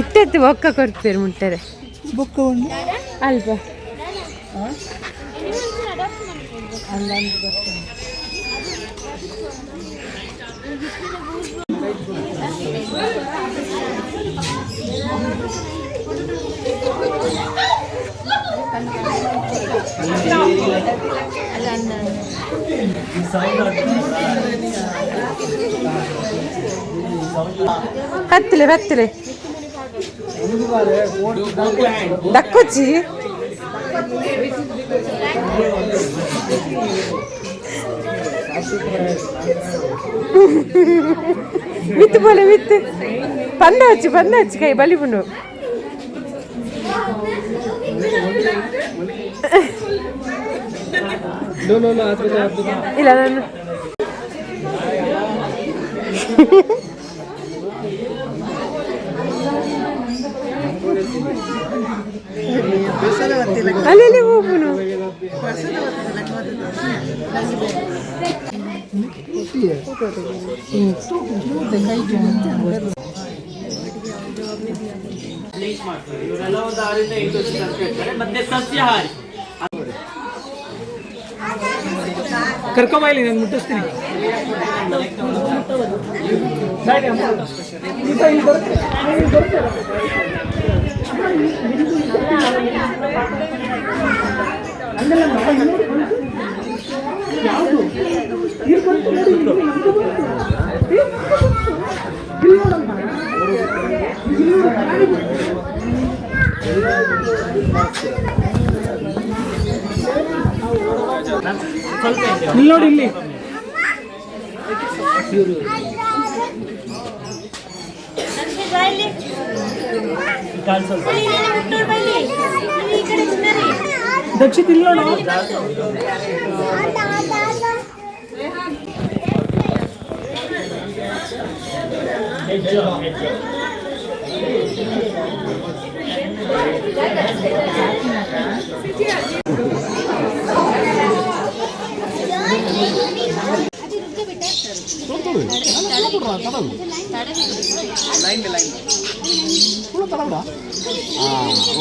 ಇಟ್ಟೆತ್ತು ಬೊಕ್ಕ ಕೊಡ್ತೀರಿ ಮುಟ್ಟರೆ ಬೊಕ್ಕ ಉಂಡು ಅಲ್ಪ ಹತ್ತಲೆ ಹತ್ತಲೆ ದಕ್ಕೊಚ್ಚಿ ಮಿತ್ತು ಬೋಲೆ ಮಿತ್ತು ಪಂದ ಹಚ್ಚಿ ಕೈ ಬಲಿ ಬುಂಡು ಇಲ್ಲ ನಾನು ಅಲ್ಲಿ ಹೋಗುನು ಇವರೆಲ್ಲ ಒಂದು 6 ಇಂದ 8 ವರ್ಷ ಇರ್ತಾರೆ. ಮತ್ತೆ ಸಸ್ಯಾಹಾರಿ ಕರ್ಕೊಂಬಲ್ಲಿ ನಾನು ಮುಟ್ಟಿಸ್ತೀನಿ. ಇಲ್ಲಿ ನೋಡಿ ಇಲ್ಲಿ ದಕ್ಷಿತ್ ಇಲ್ಲ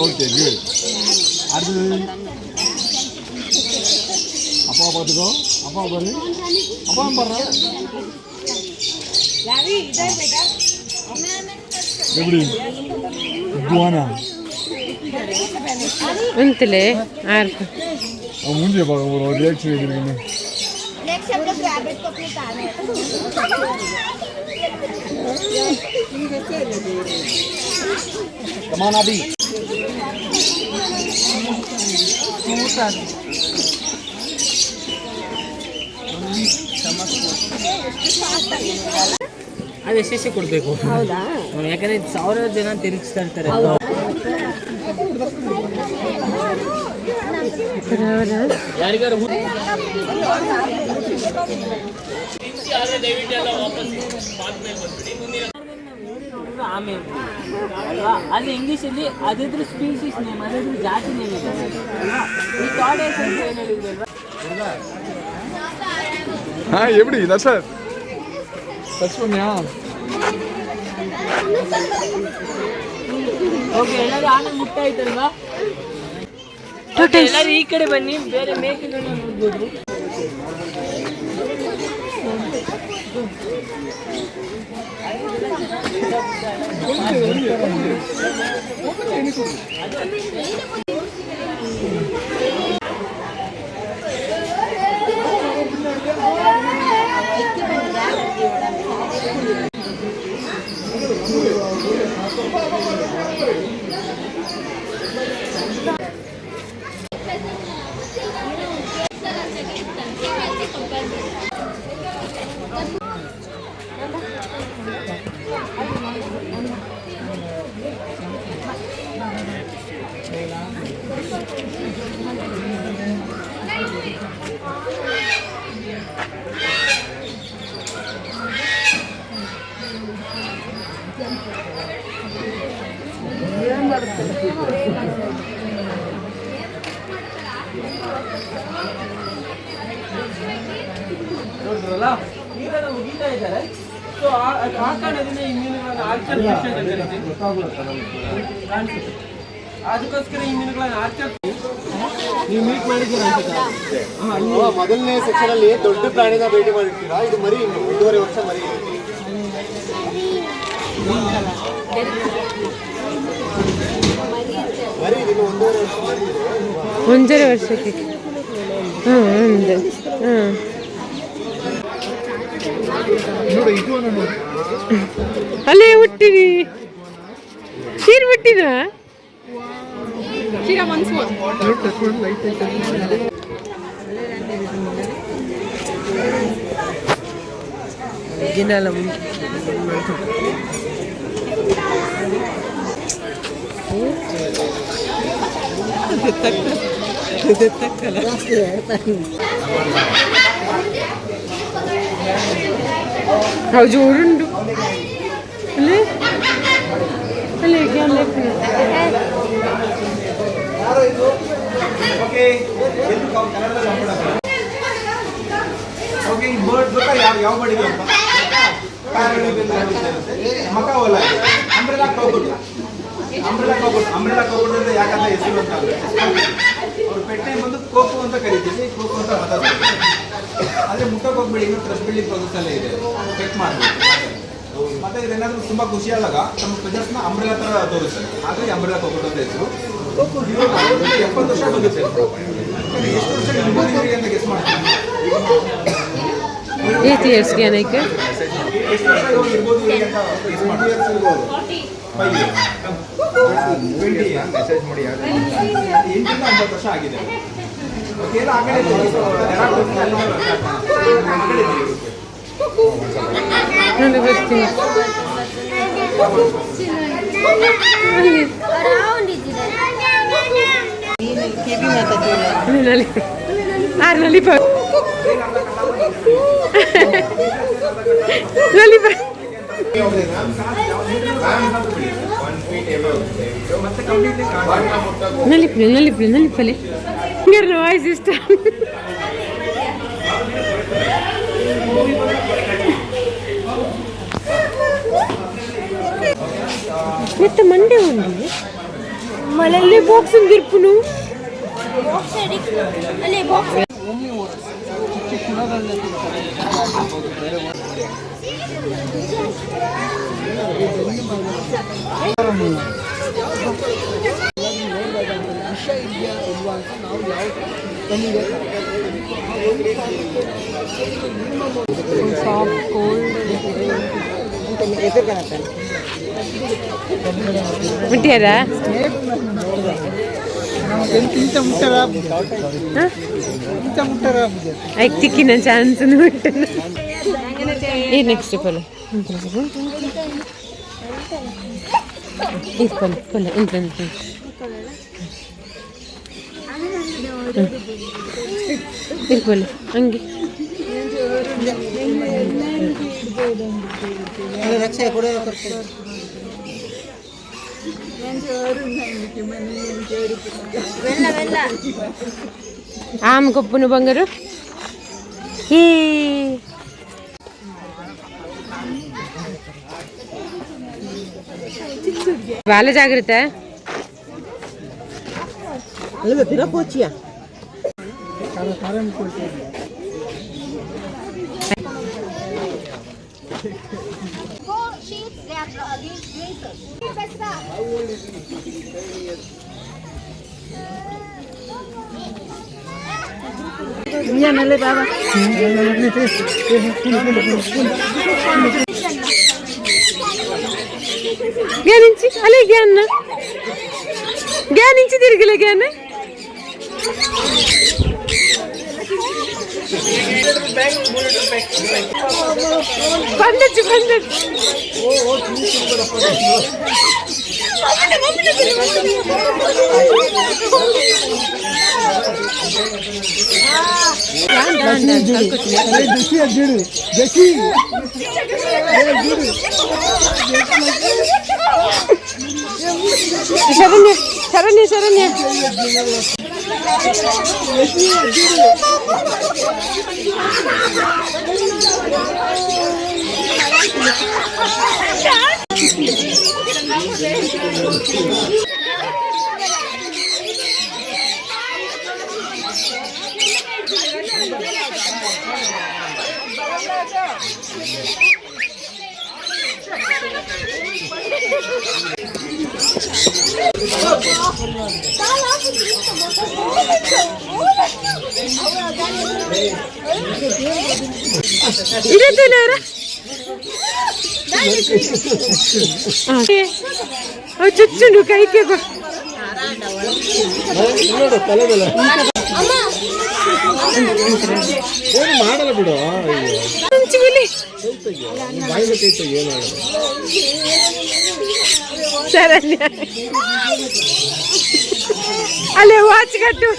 ఓకే గుడ్ అది అప్పా బతుకో అప్పా బర్రి అప్పా బర్రా ఎప్పుడు దువానా ఉంతలే ఆర్పు ముందే బాగా రియాక్షన్ ఎదురుగానే नेक्स्ट हम लोग रैबिट को अपने ताने Come on, Abhi. ಅದು ಎಷ್ಟೆಷ್ಟು ಕೊಡಬೇಕು? ಹೌದಾ? ಯಾಕಂದ್ರೆ 1000 ಜನ ತಿರುಗಿಸ್ತಾ ಇರ್ತಾರೆ. ಯಾರಿಗಾರು ಆಮೇಲೆ ಅಲ್ವಾ ಅಲ್ಲಿ ಇಂಗ್ಲೀಷಲ್ಲಿ ಅದಿದ್ರು ಸ್ಪೀಶೀಸ್ ನೇಮ್ ಅದಿದ್ರು ಜಾತಿ ನೇಮ್ ಇದೆ ಅಲ್ವಾ ಈ ಟಾಡೇಸ್ ಅಂತ ಏನು ಹೇಳಿದ್ರಲ್ವಾ ಹಾ ಎಬಡಿ ಇಲ್ಲ ಸರ್ ತಸ್ಮನ್ಯಾ ಓಕೆ ಎಲ್ಲರೂ ಆನೆ ಮುಟ್ಟಾಯ್ತಲ್ವಾ ಎಲ್ಲರೂ ಈ ಕಡೆ ಬನ್ನಿ ಬೇರೆ ಮೇಕೆಗಳನ್ನ ನೋಡ್ಬೋದು ನೋಡ್ರಲ್ಲ ಈಗ ನಾವು ಗೀತಾ ಇದ್ದಾರೆ ಸೊ ಆ ಕಾರಣದಿಂದ ಈ ಮೀನುಗಳನ್ನು ಆರ್ಚರ್ ಫಿಶ್ ಅಂತ ಕರಿತೀವಿ. ಕಾಣಿಸುತ್ತೆ. ಅದಕ್ಕೋಸ್ಕರ ಈ ಮೀನುಗಳನ್ನು ಆರ್ಚರ್ ನೀವು ಮೀಟ್ ಮಾಡಿದ್ದೀರಾ ಅನ್ಸುತ್ತೆ. ಮೊದಲನೇ ಸೆಕ್ಷನ್ ಅಲ್ಲಿ ದೊಡ್ಡ ಪ್ರಾಣಿನ ಭೇಟಿ ಮಾಡಿರ್ತೀರಾ, ಇದು ಮರಿ, ಇನ್ನು 1.5 ವರ್ಷ ಮರಿ. ಮರಿ ಇದು 1.5 ವರ್ಷ ಮರಿ ಇದೆ. 1.5 ವರ್ಷಕ್ಕೆ. ನೋಡಿ ಇದು ನೋಡಿ, ಅಲ್ಲೇ ಹುಟ್ಟಿರಿ ಕ್ಷೀರ್ ಹುಟ್ಟಿನ చూడండు అలే అలే గ్యాన్ లేకుండా ಓಕೆ ಎಂದು ಕನ್ನಡದಲ್ಲಿ ಓಕೆ ಈ ಬರ್ಡ್ ಗೊತ್ತಾ ಯಾವ ಬರ್ಡ್ ಇದೆ ಅಂತ? ಪ್ಯಾರಡೈಸ್ ಮಕಾವಲ ಅಂಬ್ರೆಲಾ ಕೋಕುಟ್ ಅಂತ ಯಾಕಂತ ಹೆಸರು ಅಂತ ಅಂದ್ರೆ ಅವ್ರ ಪೆಟ್ಟೆ ಬಂದು ಕೋಕು ಅಂತ ಕರಿತೀವಿ, ಕೋಕು ಅಂತ ಮಾತಾಡ್ತೀವಿ. ಆದರೆ ಮುಟ್ಟಕ್ಕೆ ಹೋಗ್ಬೇಡಿ, ಇನ್ನೂ ಟ್ರಸ್ಟ್ ಬಿಲ್ಡಿಂಗ್ ಪ್ರೋಸೆಸ್ ಎಲ್ಲ ಇದೆ, ಚೆಕ್ ಮಾಡಬೇಕು. ಮತ್ತೆ ಇದೇನಾದರೂ ತುಂಬ ಖುಷಿಯಾದಾಗ ನಮ್ಮ ಪ್ರಜೆಸ್ನ ಅಂಬ್ರೆಲಾ ಥರ ತೋರಿಸ್ತಾರೆ, ಹಾಗಾಗಿ ಅಂಬ್ರೆಲಾ ಕೋಕುಟ್ ಅಂತ ಹೆಸರು. ಕೋಕು 70 ವರ್ಷ ಬದುತ್ತೆ. ಎಷ್ಟು ವರ್ಷ ನಿಮಗೆ ಅಂತ ಗೆಸ್ ಮಾಡ್ತೀನಿ. 8 years ಏನಕ್ಕೆ ಎಷ್ಟು ವರ್ಷ ಇರ್ಬೋದು ಅಂತ ಗೆಸ್ ಮಾಡಿ. 5 years 20 years ಮೆಸೇಜ್ ಮಾಡಿ. 8 ರಿಂದ 9 ವರ್ಷ ಆಗಿದೆ. ಓಕೆ, ಆ ಕಡೆ ನೋಡಿ ಬರ್ತೀನಿ ನಲಿಪ ನಲಿಪಲೆ ಹಿಂಗಾರ ವಾಯ್ಸ್ ಇಷ್ಟ. ಮತ್ತೆ ಮಂಡೆ ఉంది మళ్ళీ బాక్స్ గిర్పును అలే బాక్స్ ಮುಟ್ಟ್ಯಾರಾ ಚಿಕ್ಕಿನ ಚಾನ್ಸ್ ಈ ನೆಕ್ಸ್ಟ್ ಕೊಲೆ ಇದು ಕೊಲೆ ಕೊಲೆ ಇಂತ ಇದು ಕೊಲೆ ಹಂಗೆ ರಕ್ಷೆ ಕೊಡ ఆమె గొప్పను బంగారు ఈ వాళ్ళ జాగ్రత్త తిరగొచ్చియా నల్లే బాబా జ్ఞానించి అలే జ్ఞాన జ్ఞానించి తిరిగిలే జ్ఞాన పండొచ్చు పండొచ్చు శరణ్య శరణ్య శరణ్య ಇರತ್ತೇನಾರ ಚುಚ್ಚುಂಡು ಕೈಗೆ ಮಾಡಲ್ಲ ಬಿಡು శరణ్య అలే వాచ్ కట్టు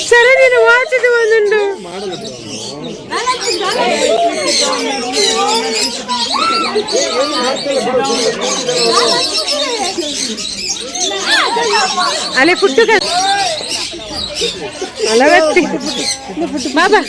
సరే నేను వాచ్ వందుండు అలే ఫుడ్ అలా బాబా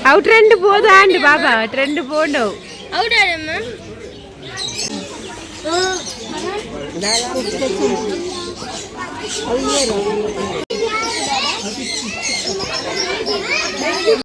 అవు ట్రెండ్ పోదా అండి బాబా ట్రెండ్ పోండవు అవునా